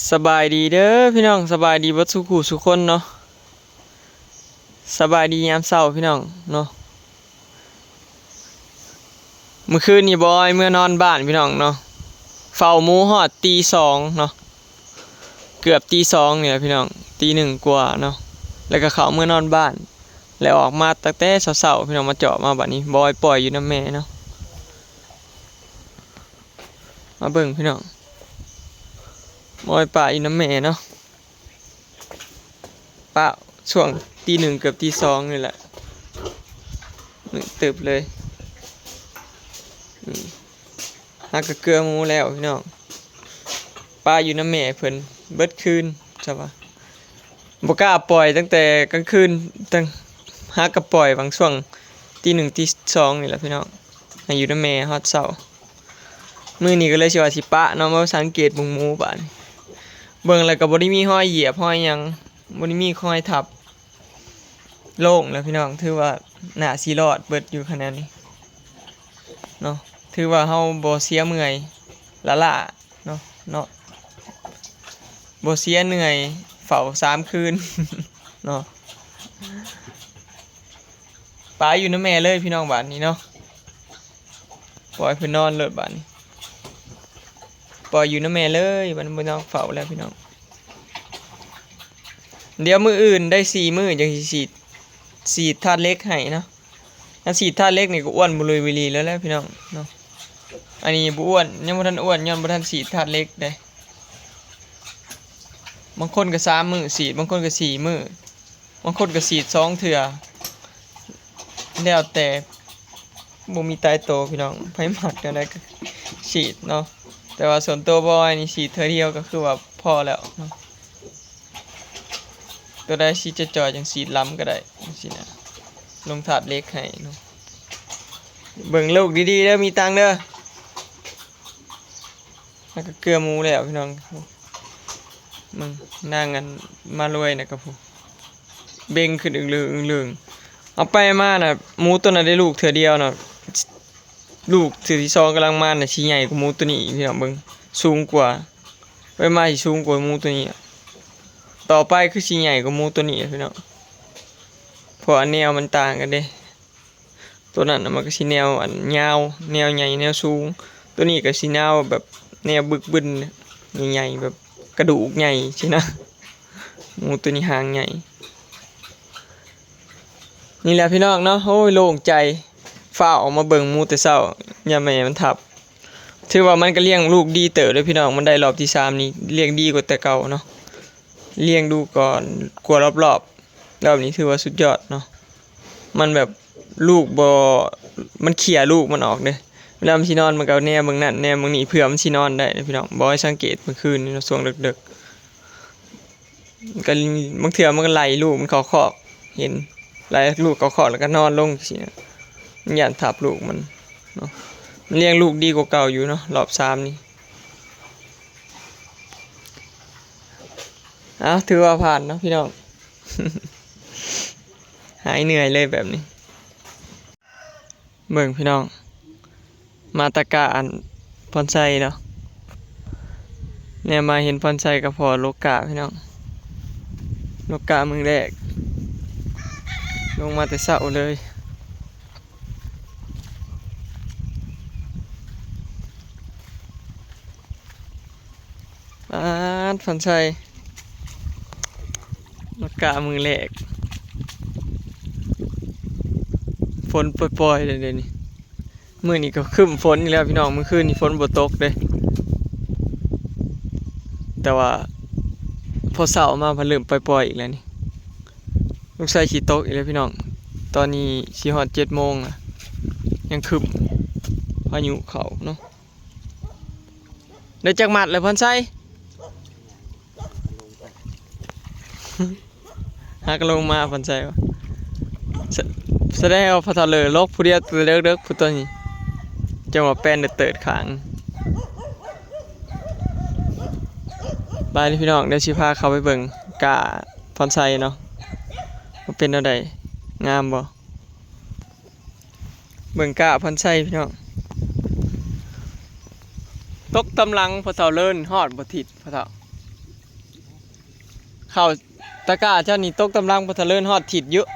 สบายดีเด้อพี่น้องสบายดีเบัดสุขุสุคนเนาะสบายดียามเช้าพี่น้องเนาะเมื่อคืนนี่บอยเมื่อนอนบ้านพี่น้องเนาะเฝ้าหมูฮอดตีสองเนาะเกือบตีสองเนี่ยพี่น้องตีหนึ่งกว่าเนาะแล้วก็เข้าเมื่อนอนบ้านแล้วออกมาตั้งแต่เช้าๆพี่น้องมาเจาะมาบัดนี้บอยปล่อยอยู่น้ำแม่เนาะมาเบิ่งพี่น้องบอยป่าอยู่น้ำแม่เนาะป่าช่วงตีหนึ่งเกือบตีสองนี่แหละหนึ่งตึบเลยหักกระเกลือหมูแล้วพี่น้องปลาอยู่น้ำแม่เพิ่นเบิดคืนใช่ปะบ่กล้าปล่อยตั้งแต่กลางคืนตั้งหักกระปล่อยบางช่วงตีหนึ่งตีสองนี่แหละพี่น้องให้อยู่น้ำแม่ฮอดเช้ามื้อนี้ก็เลยสิว่าสิปะเนาะมาสังเกตเบิ่งหมูบาดเบิ่งแล้วก็บ่ได้มีห้อยเหยียบห้อยหยังบ่ได้มีห้อยทับโล่งแล้วพี่น้องถือว่าน่าสิรอดเบิดอยู่ขนาดนี้เนาะถือว่าเฮาบ่เสียเมื่อยละล่ะเนาะบ่เสียเหนื่อยเฝ้า3คืน เนาะป้าอยู่นำแม่เลยพี่น้องบ้านนี้เนาะปล่อยเพิ่นนอนเลยบ้านนี้ปล่อยอยู่นำแม่เลยบ้านบ่ต้องเฝ้าแล้วพี่น้องเดี๋ยวมื้ออื่นได้4มื้อจังสิฉีดธาตุเหล็กให้เนาะถ้าฉีดธาตุเหล็กนี่ก็อ้วนบุรุยวิลีแล้วแหละพี่น้องเนาะอันนี้บ่อ้วนยังบ่ทันอ้วนย้อนบ่ทันฉีดธาตุเหล็กได้บางคนก็3มื้อฉีดบางคนก็4มื้อบางคนก็ฉีด2เทื่อแล้วแต่บ่มีตายตัวพี่น้องไผมักจังได๋ก็ฉีดเนาะแต่ว่าส่วนตัวบอยนี่ฉีดเทื่อเดียวก็คือว่าพอแล้วเนาะตัวใดฉีดจะจ่อยจังฉีดล้ำก็ได้จังซี่นะลงธาตุเหล็กให้เนาะเบิ่งลูกดีๆเด้อมีตังค์เด้อแล้วก็เกลือหมูแล้วพี่น้องมึงนั่งกันมารวยนะครับผมเบ่งขึ้นอึงลึงเอาไปมาน่ะหมูตัวนั้นได้ลูกเถื่อเดียวน่ะลูกเถื่อที่2กำลังมาน่ะสิใหญ่กว่าหมูตัวนี้พี่น้องเบิ่งสูงกว่าไปมาสิสูงกว่าหมูตัวนี้ต่อไปคือสิใหญ่กว่าหมูตัวนี้พี่น้องเพราะอันแนวมันต่างกันเด้ตัวนั้นน่ะมันก็สิแนวอันยาวแนวใหญ่แนวสูงตัวนี้ก็สิแนวแบบแนวบึกบึนใหญ่ๆแบบกระดูกใหญ่ใช่นะหมูตัวนี้หางใหญ่นี่แหละพี่น้องเนาะโอ้ยโล่งใจฝ้าออกมาเบิ่งหมูแต่เช้าอย่าแม่มันทับถือว่ามันก็เลี้ยงลูกดีเติบเลยพี่น้องมันได้รอบที่3นี่เลี้ยงดีกว่าแต่เก่าเนาะเลี้ยงดูก่อนกลัวรอบนี้ถือว่าสุดยอดเนาะมันแบบลูกบ่มันเขี่ยลูกมันออกเด้เวลามันสินอนมันก็แนวเบิ่งนั่นแนวเบิ่งนี่เผื่อมันสินอนได้พี่น้องบ่ให้สังเกตเมื่อคืนนี่ช่วงดึกๆก็บางเทื่อมันก็ไล่ลูกมันเข้าคอกเห็นไล่ลูกเข้าคอกแล้วก็นอนลงสิมันย่านทับลูกมันเนาะมันเลี้ยงลูกดีกว่าเก่าอยู่เนาะรอบ3นี่ถือว่าผ่านเนาะพี่น้อง หายเหนื่อยเลยแบบนี้เบิ่งพี่น้องมาตะการพรชัยเนาะเนี่ยมาเห็นพรชัยกับพอโลกาพี่น้องโลกามือแรกลงมาแต่เช้าเลยพรชัยโลกามือแรกฝนปล่อยๆเลยเดี๋ยวนี้มื้อนี้ก็ครึ้มฝนอีกแล้วพี่น้องเมื่อคืนนี่ฝนบ่ตกเด้แต่ว่าพอเช้ามาเริ่มปล่อยๆอีกแล้วนี่ลูกชายสิตกอีกแล้วพี่น้องตอนนี้สิฮอด 7:00 นน่ะยังครึ้มพายุเข้าเนาะได้จักมัดแล้วพรชัย หักลงมาพรชัยวะแสดงว่าพอทะเลโลกผู้เดียวตัวเล็กๆผู้ตัวนี้จังหวะแป้นเติร์ดขางบายพี่น้องเดี๋ยวสิพาเขาไปเบิ่งกาพรชัยเนาะว่าเป็นอะไรงามบ่เบิ่งกาพรชัยพี่น้องตกตำลังพอเฒ่าเลิ่นฮอดบ่ทิศพอเฒ่า เข้าตะกร้าเจ้านี่ตกตำลังบ่ทะเลินฮอดถิดเยอะ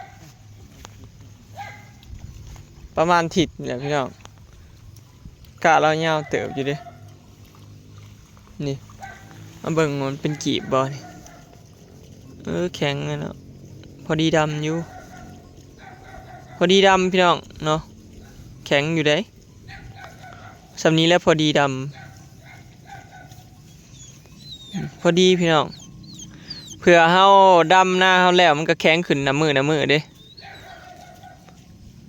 ประมาณถิดนี่แหละพี่น้องกะเรายาวเติบอยู่เด้นี่มาเบิ่งมันเป็นกีบบ่นี่แข็งเลยเนาะพอดีดำอยู่พอดีดำพี่น้องเนาะแข็งอยู่ได้สำนี้แล้วพอดีดำพอดีพี่น้องเผื่อเฮาดำหน้าเฮาแล้วมันก็แข็งขึ้นน้ำมือเด้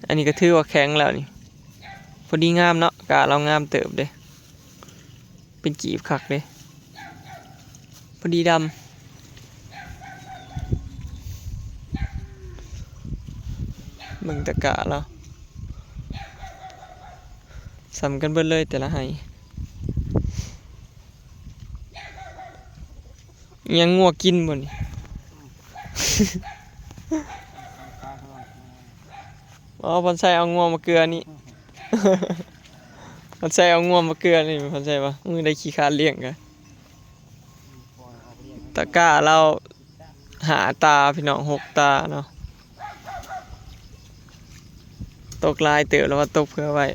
อันนี้ก็ถือว่าแข็งแล้วนี่พอดีงามเนาะกะเรางามเติบเด้เป็นกีบคักเด้พอดีดำมึงตะกะเราสำกันเบิดเลยแต่ละไห้ยังงัวกินบ่นี่ อ๋อพันใส่เอางัวมาเกลือนี่ พันใส่เอางัวมาเกลือนี่พันใส่ปะมือได้ขี้คาเลี้ยงกันตะกร้าเราหาตาพี่น้อง6 ตาเนาะตกลายเติบแล้วว่าตกเพื่อไว้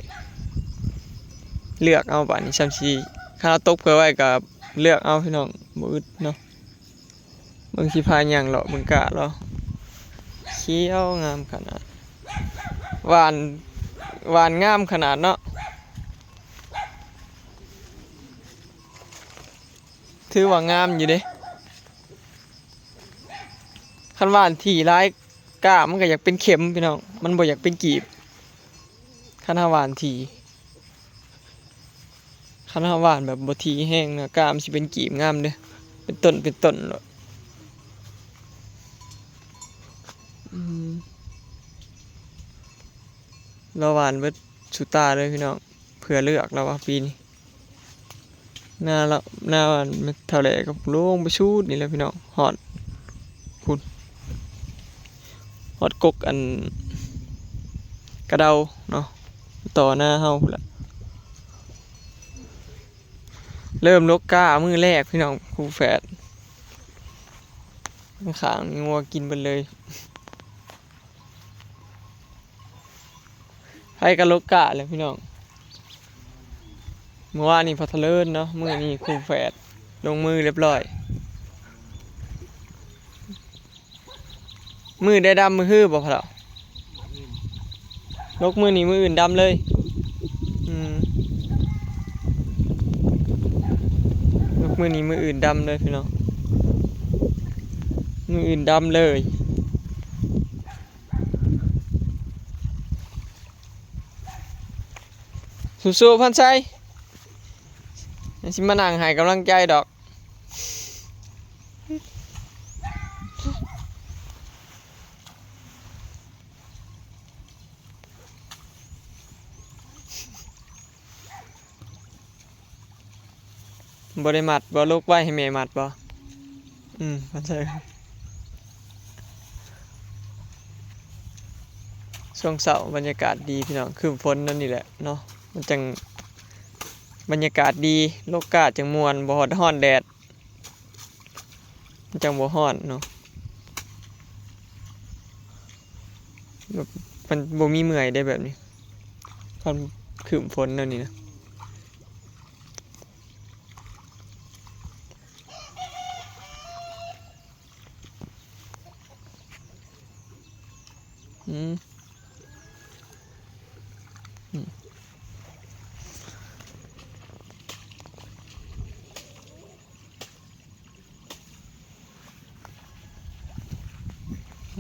เลือกเอาป่ะนี่ชัมชีถ้าเราตกเพื่อไว้กับเลือกเอาพี่น้องบ่อึดเนาะบางทีพายอย่างเหรอมึงกะเหรอเขียวงามขนาดหวานงามขนาดเนาะถือว่างามอยู่เด้คันหวานถี่ร้ายกะมันก็อยากเป็นเข็มพี่น้องมันบ่อยากเป็นกีบคันหวานถี่คันหวานแบบบ่ถี่แห้งนะกะมันสิเป็นกีบงามเด้เป็นต้นเลยเราหวานเบิดสุตาเลยพี่น้องเผื่อเลือกแล้วว่าปีนี้หน้าหวานเท่าไหร่กับลงไปชูดนี่แหละพี่น้องฮอดพุ่นฮอดกกอันกระเดาเนาะต่อหน้าเฮาพุ่นละเริ่มลกกามือแรกพี่น้องครูแฝดข้างงัวกินไปเลยให้กันลกกะเลยพี่น้องเมื่อวานนี้พอทะเลินเนาะมื้อนี้ครูแฝดลงมือเรียบร้อยมือได้ดำมือฮื้อบ่พะเนาะลกมือนี้มืออื่นดำเลยลกมือนี้มืออื่นดำเลยพี่น้องมืออื่นดำเลยสู้ๆพันชัยสิมานั่งให้กำลังใจดอกบ่ได้มัดบ่ลูกไว้ให้แม่มัดบ่พันชัยช่วงเสาร์บรรยากาศดีพี่น้องคืนฝนนั่นนี่แหละเนาะมันจังบรรยากาศดีโลกาจังมวนบ่ฮ้อนแดดมันจังบ่ฮ้อนเนาะแบบมันบ่มีเมื่อยได้แบบนี้ตอนคืนฝนนั่นนี่นะ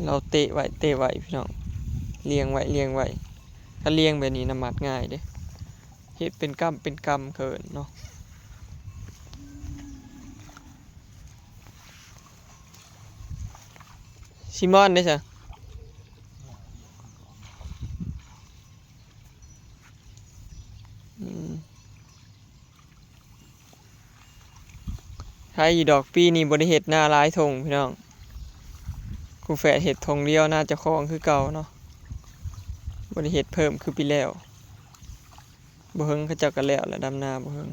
เราเตะไว้พี่น้องเลี้ยงไว้ถ้าเลี้ยงแบบนี้น้ำมัดง่ายเด้เฮ็ดเป็นกำเขินเนาะซิมอนได้จ้ะใครดอกปีนี้บ่ได้เฮ็ดหน้าร้ายทงพี่น้องครูแฝดเฮ็ดทงเดียวน่าจะคล้องคือเก่าเนาะบ่ได้เฮ็ดเพิ่มคือปีแล้วบ่เฮิงเขาเจ้าก็แล้วแหละดำนาบ่เฮิง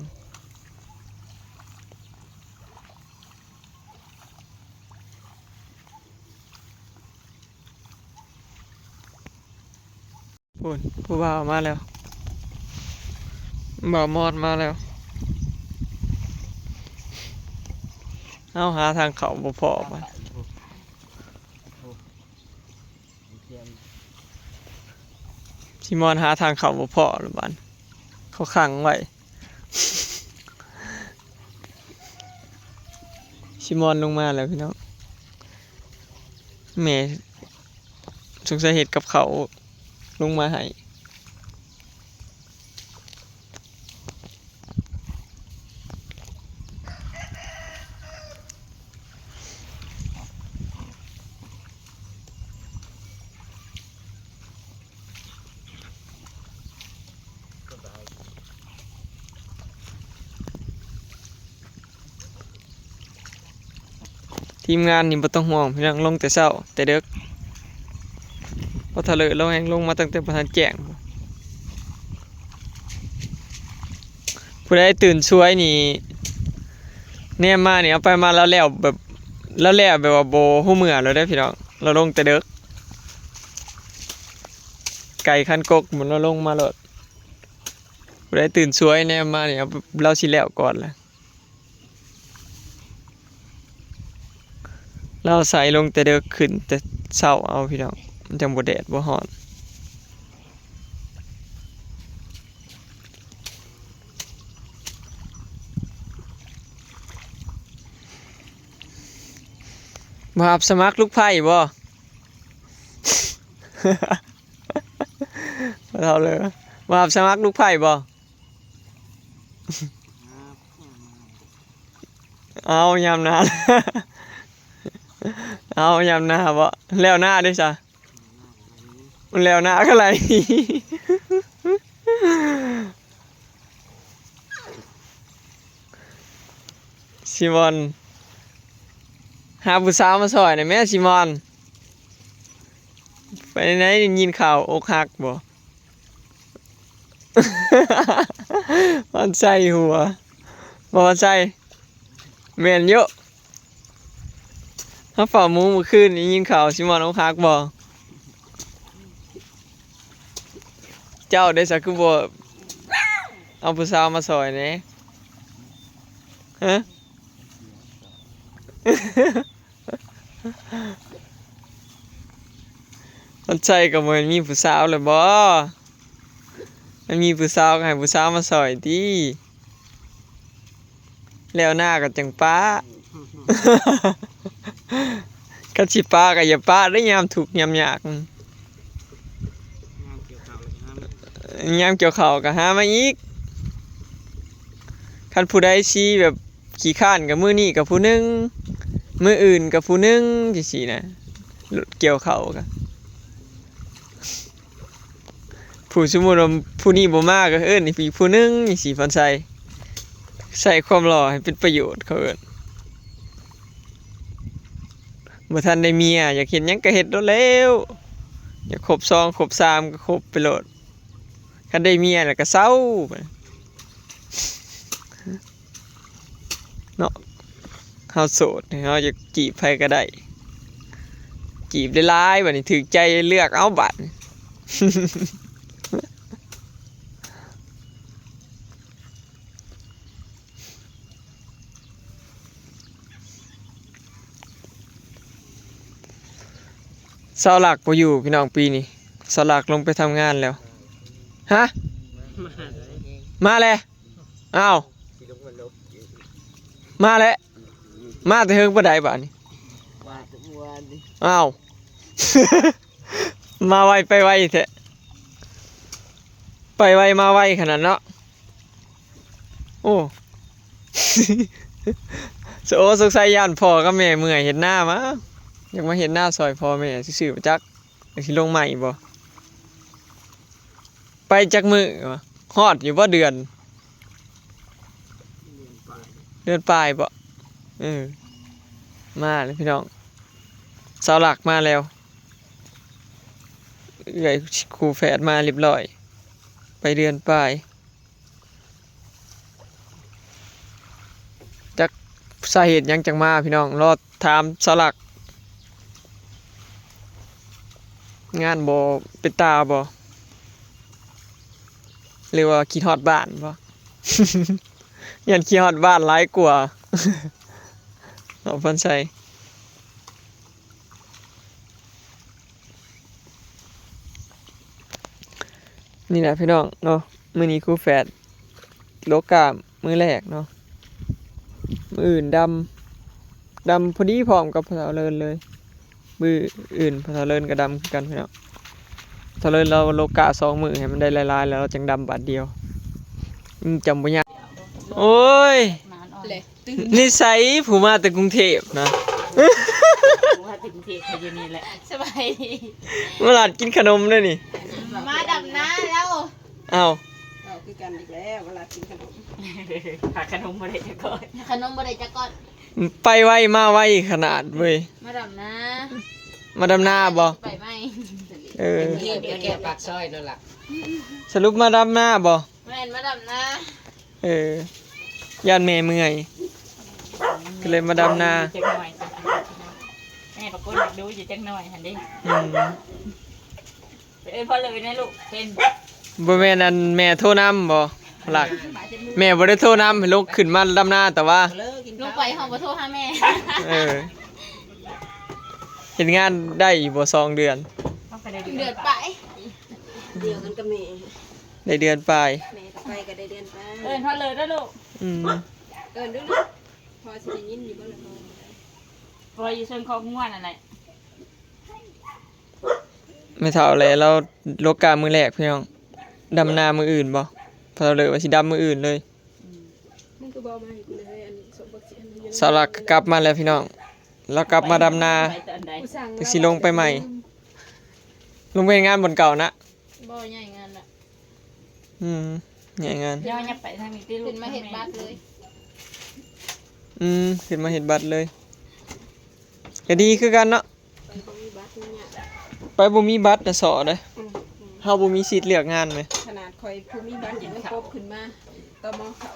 พูนผู้บ่าวมาแล้วบ่าวมอดมาแล้วเอาหาทางเขาบ่พอมาชิมอนหาทางเขาบ่พอหรือบ้านเขาขังไว้ชิมอนลงมาแล้วพี่น้องแม่สงสัยเหตุกับเขาลงมาให้ทีมงานนี่บ่ต้องห่วงพี่น้องลงแต่เช้าแต่เด็กพอทะเลเราแห้งลงมาตั้งแต่ประธานแจ้งผู้ใดตื่นช่วยนี่แนมมานี่เอาไปมาแล้วแบบว่าโบหู้เมื่อเราได้พี่น้องเราลงแต่เด็กไก่คันกกเหมือนเราลงมาแล้วผู้ใดตื่นช่วยแนมมานี่เอาเราสิแล้วก่อนแหละเราใส่ลงแต่เด็กขึ้นแต่เช้าเอาพี่น้องมันจังบ่แดดบ่ร้อนมารับสมัครลูกไผ่บ่ เราเลยมารับสมัครลูกไผ่บ่ เอายามหน้า เอายามหน้าบ่แล้วหน้าด้วยจ้ะมันแล้วหน้าก็ไร ซิมอนหาผู้สาวมาซอยหน่อยแม่ซิมอนไปไหนยินข่าวอกหักบ่ มันใส่หัวบ่มันใส่แม่นเยอะถ้าฝ่าหมูเมื่อคืนนี้ยินข่าวซิมอนอกหักบ่เจ้าได้สักคือบ่เอาผู้สาวมาซอยแหน่ฮะ มันใช่กับมันมีผู้สาวเลยบ่มันมีผู้สาวก็ให้ผู้สาวมาซอยติแล้วหน้าก็จังป้า คันสิป้าก็อย่าป้าได้ยามทุกข์ยามยากยามเกี่ยวข้าวก็หามาอีกคันผู้ใดสิแบบขี้คร้านก็มื้อนี้ก็ผู้หนึงมื้ออื่นก็ผู้หนึงจังซี่นะเกี่ยวข้าวก็ผู้สมมุติว่าผู้นี้บ่มาก็เอิ้นอีกผู้หนึงจังซี่เพิ่นใส่ความหล่อให้เป็นประโยชน์เขาเอิ้นบ่ทันได้เมียอยากเฮ็ดหยังก็เฮ็ดโลดแล้วอยากครบ2ครบ3ก็ครบไปโลดคันได้เมียแล้วก็เซาเนาะเฮาโสดเฮาอยากจีบไผก็ได้จีบได้หลายบัดนี้ถูกใจเลือกเอาบัด เสาหลักบ่อยู่พี่น้องปีนี้เสาหลักลงไปทำงานแล้วฮะมาแล้วอ้าวมาแล้วมาแต่เฮิงบ่ได้บัดนี้อ้าว มาไวไปไวแท้ไปไวมาไวขนาดเนาะโอ้ โอ้สงสัยย่านพ่อกับแม่เมื่อยเห็นหน้ามาอยากมาเห็นหน้าซอยพ่อแม่ซื่อๆบ่จักอยากสิลงใหม่บ่ไปจักมื้อวะฮอดอยู่บ่เดือนปลายบ่มาเลยพี่น้องเสาหลักมาแล้วเอื้อยครูแฝดมาเรียบร้อยไปเดือนปลายจักสาเหตุหยังจังมาพี่น้องรอถามเสาหลักงานบ่เป็นตาบ่ หรือว่าคิดฮอดบ้านบ่ ยันคิดฮอดบ้านหลายกว่า เอาพันใส่นี่แหละพี่น้องเนาะมื้อนี้ครูแฝดโลกามื้อแรกเนาะมื้ออื่นดำพอดีพร้อมกับพะเฒ่าเลินเลยมื้ออื่นพะเฒ่าเลินก็ดำคือกันพี่น้องพะเฒ่าเลินเราโลกา2มื้อให้มันได้หลายๆแล้วเราจังดำบาดเดียวจำบ่ยากโอ้ย เลยตึ้ง นิสัยผู้มาแต่กรุงเทพนะ ว่าถึงเทเขาอยู่นี่แหละ สบายดี มาหลาดกินขนมด้วยนี่ มาดำน้าแล้ว อ้าว เราคือกันอีกแล้วเวลากินขนม หาขนมมาได้ก่อน ขนมบ่ได้จักก่อน ไปไวมาไวขนาดเว้ย มาดำน้า มาดำนาบ่ ไปไหม เออ เดี๋ยวแกปากซอยนั่นแหละ สรุปมาดำนาบ่ แม่นมาดำน้า เออย่านแม่เมื่อยก็เลยมาดำนา จักหน่อยแม่ประกวดอยากดูอยู่จักหน่อยหันดิ อืม พอเลยนะลูกเป็น บ่แม่นอันแม่โทรนำบ่หลักแม่บ่ได้โทรนำให้ลูกขึ้นมาดำนาแต่ว่า เลิกกิน ลงไปห้องบ่โทรหาแม่ เออเฮ็ดงานได้อยู่บ่2เดือน ต้องไปได้ เดือดไป เดียวกันก็มี ได้เดือนปลาย แม่ก็ไปก็ได้เดือนไป พอเลยนะลูก อืม เอินดูพอสิได้ยินอยู่บ่ล่ะ พออยู่เชิงคอง่วนอะไร ไม่เท่าเลยเราโลกามื้อแรกพี่น้องดำนามื้ออื่นบ่เพอเราเลยว่าสิดำมื้ออื่นเลย มึงก็บอกมาให้กูเลยอันสมบัติอันนี้ สาวหลักกลับมาแล้วพี่น้องเรากลับมาดำนา ไปตอนใด กูสั่ง จักสิลงไปใหม่ ลงไปงานบนเก่านะ บ่ใหญ่งานละ อืมใหญ่งาน ย่อยับไปทางนี้ที่ลู ขึ้ ก นมาเฮ็ดบัตรเลย ขึ้นมาเห็นบัตรเลยก็ดีคือกันเนาะ ไปบ่มีบัตรเนี่ย ไปบ่มีบัตรน่ะสอเด้อเฮาบ่มีสิทธิ์เลือกงานไหม ขนาดคอยผู้มีบัตรยังครบขึ้นมาต่อมอเขา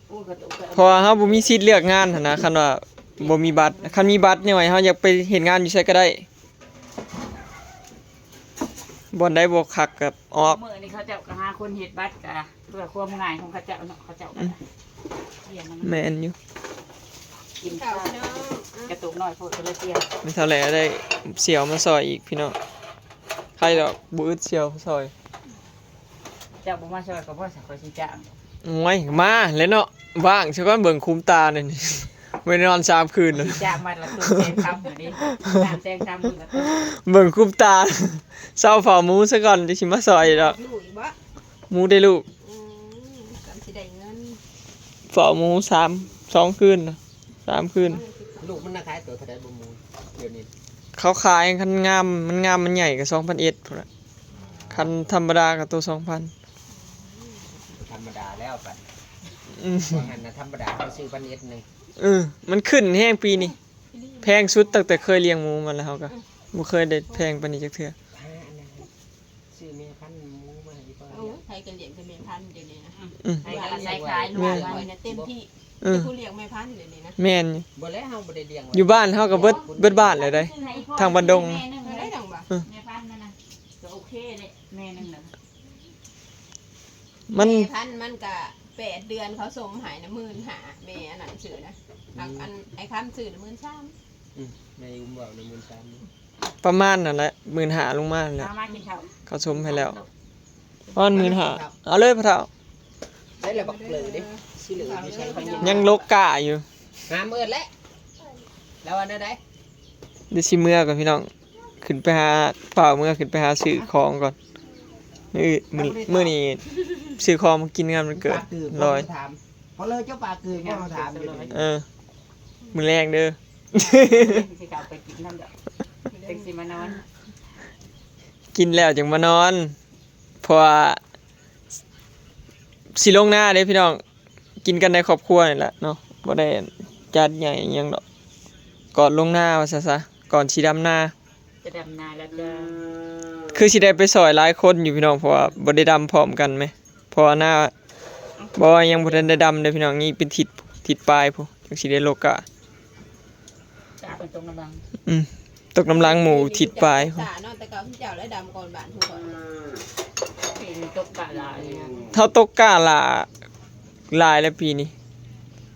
อู้กระตุก เพราะว่าเฮาบ่มีสิทธิ์เลือกงานหันนะคันว่าบ่มีบัตรคันมีบัตรเนี่ยไว้เฮาอยากไปเฮ็ดงานอยู่ไสก็ได้บ่อนใดบ่คักกับออก เมื่อนี้เขาเจ้าก็หาคนเฮ็ดบัตรกะเพื่อความง่ายของเขาเจ้าเนาะเขาเจ้าเรียนมัน แม่นอยู่ กิน ข่า ข้าว ว พี่น้อง กระตุกน้อยโพดก็เลยเตียน ไม่เท่าไหร่ได้เสี่ยวมาซอยอีกพี่น้องใครดอกบ่อึดเสี่ยวซอย เจ้าบ่มาช่วยก็บ่สักคนสิจ้าง โอ้ยมาแล้วเนาะว่างซะก่อนเบิ่งคุ้มตานี่ ไม่ได้นอน3คืนแล้ว จ้างมาละตัวแซงคำอยู่ดิตามแซงคำอยู่ละตัว เบิ่งคุ้มตา เศร้าเฝ้าหมูซะก่อนจะสิมาซอยดอก ลูกอีกบ่ หมูได้ลูก กันสิได้เงิน เฝ้าหมู2 คืนน่ะ3 คืน ลูกมันน่าขายตัวเท่าไดบ่มูลเดี๋ยวนี้ เขาขายคันงามมันใหญ่ก็2,100พุ่นน่ะคันธรรมดาก็ตัว2,000 ธรรมดาแล้วไป อืม ว่างั้นนะธรรมดาเขาซื้อพันเอ็ดหนึง มันขึ้นแห้งปีนี้แพงสุดตั้งแต่เคยเลี้ยงหมูมาแล้วเขาก็บ่เคยได้แพงปานนี้จักเทื่อ อันนั้นซื้อแม่พันธุ์หมูมาให้พ่อ เอา เลี้ยง ไทยกันเลี้ยงเป็นแม่พันธุ์เดี๋ยวนี้นะ ให้กระใส่ขายลูก คอยเนี่ยเต็มที่ เออ ผู้เลี้ยงแม่พันธุ์เดี๋ยวนี้นะ แม่นอยู่ บ่แล้วเฮาบ่ได้เลี้ยงไว้ อยู่บ้านเฮาก็เบิดบ้านเลยได้ ทางบันดง แม่นึง ไม่ เล ได้ ย ดังบ่ แม่พันธุ์นั่นน่ะก็โอเคเลยแม่นึงน่ะ มัน แม่พันธุ์มันก็8 เดือนเขาส่งใหายนะ15,000แม่อันนั้นซื้อนะอันไอ้คำซื้อนะ13,000 แม่อุ้มเว้าในมื้อ3นี่ ประมาณนั่นแหละ15,000ลงมานั่นแหละ มามากินข้าว เขาชมให้แล้วอ้อน15,000เอาเลยพ่อเฒ่า ได้แล้วบักเกลือดิสิเหลืออยู่ใช้พันเอ็ด ยังโลกกะอยู่ หามื้อแล้วแล้วอันนั้นได้ เดี๋ยวสิเมื่อก่อนพี่น้องขึ้นไปหาฝ่ากเมื่อขึ้นไปหาซื้อของก่อนมื้อนี้ซื้อของมากินงานมันเกิด ปลาคือ ลอย ถามพอเลยเจ้าปลาคือพ่อถามอยู่นี่ มื้อแรงเด้อ สิกลับไปกินน้ำเด้อเป็นสิมานอน กินแล้วจังมานอนเพราะว่าสิลงหน้าเด้พี่น้องกินกันในครอบครัวนี่แหละเนาะบ่ได้จัดใหญ่อิหยังดอกก่อนลงหน้าว่าซะก่อนสิดำนา จะดำนาแล้วจะ คือสิได้ไปซอยหลายคนอยู่พี่น้องเพราะว่าบ่ได้ดำพร้อมกันไหมเพราะว่าหน้าบ่ว่ายังบ่ทันได้ดำเด้อพี่น้องนี่เป็นทิศปลายพุจังสิได้โลกะ จะเป็นตรงกำลัง ต ตกน้ำลังหมูทิดปลาย สาเนาะแต่เก่าพี่เจ้าและดำก่อนบ้านทุกคน ปีนตกกะลาเนี่ย เท่าตกกาลายแล้วปีนี้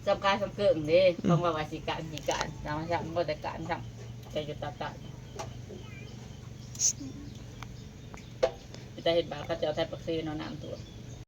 จำการสำเกิงเด้เพราะว่าสิการกี่การนำมาทำบ่ได้การทำใจจะตัดจะเห็นบาเขาจะเอาไทยปักซีนเอาน้ำตัว